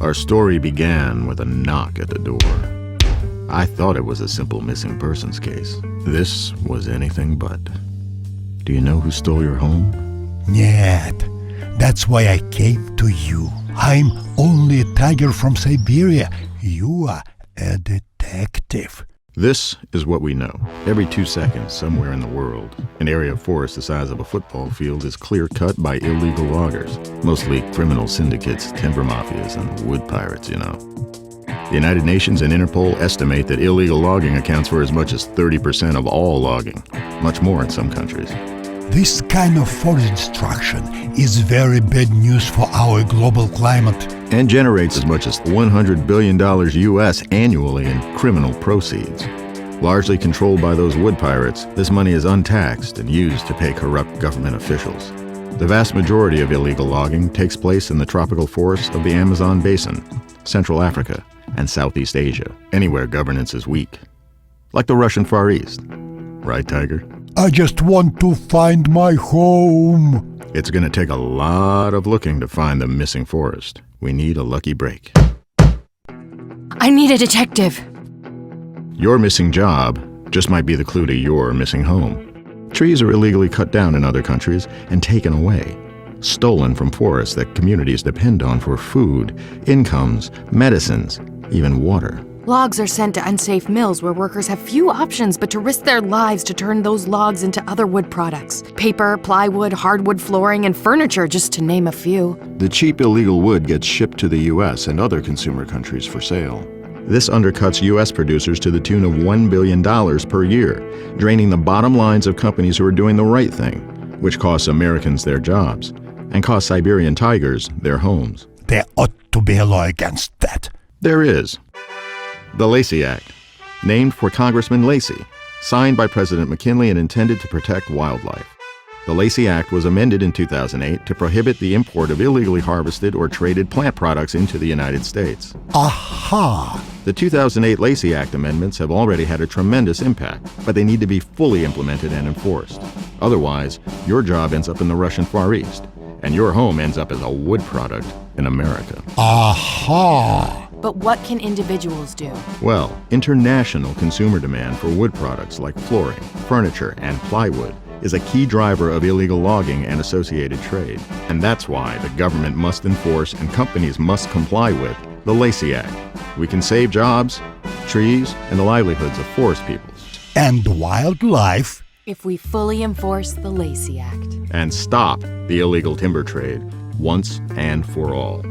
Our story began with a knock at the door. I thought it was a simple missing persons case. This was anything but. Do you know who stole your home? Нет. That's why I came to you. I'm only a tiger from Siberia. You are a detective. This is what we know. Every 2 seconds, somewhere in the world, an area of forest the size of a football field is clear-cut by illegal loggers, mostly criminal syndicates, timber mafias, and wood pirates, you know. The United Nations and Interpol estimate that illegal logging accounts for as much as 30% of all logging, much more in some countries. This kind of forest destruction is very bad news for our global climate. And generates as much as $100 billion US annually in criminal proceeds. Largely controlled by those wood pirates, this money is untaxed and used to pay corrupt government officials. The vast majority of illegal logging takes place in the tropical forests of the Amazon basin, Central Africa, and Southeast Asia, anywhere governance is weak. Like the Russian Far East. Right, Tiger? I just want to find my home. It's going to take a lot of looking to find the missing forest. We need a lucky break. I need a detective. Your missing job just might be the clue to your missing home. Trees are illegally cut down in other countries and taken away, stolen from forests that communities depend on for food, incomes, medicines, even water. Logs are sent to unsafe mills where workers have few options but to risk their lives to turn those logs into other wood products. Paper, plywood, hardwood flooring, and furniture, just to name a few. The cheap illegal wood gets shipped to the U.S. and other consumer countries for sale. This undercuts U.S. producers to the tune of $1 billion per year, draining the bottom lines of companies who are doing the right thing, which costs Americans their jobs, and costs Siberian tigers their homes. There ought to be a law against that. There is. The Lacey Act, named for Congressman Lacey, signed by President McKinley and intended to protect wildlife. The Lacey Act was amended in 2008 to prohibit the import of illegally harvested or traded plant products into the United States. Aha! The 2008 Lacey Act amendments have already had a tremendous impact, but they need to be fully implemented and enforced. Otherwise, your job ends up in the Russian Far East, and your home ends up as a wood product in America. Aha! But what can individuals do? Well, international consumer demand for wood products like flooring, furniture, and plywood is a key driver of illegal logging and associated trade. And that's why the government must enforce and companies must comply with the Lacey Act. We can save jobs, trees, and the livelihoods of forest peoples. And wildlife. If we fully enforce the Lacey Act. And stop the illegal timber trade once and for all.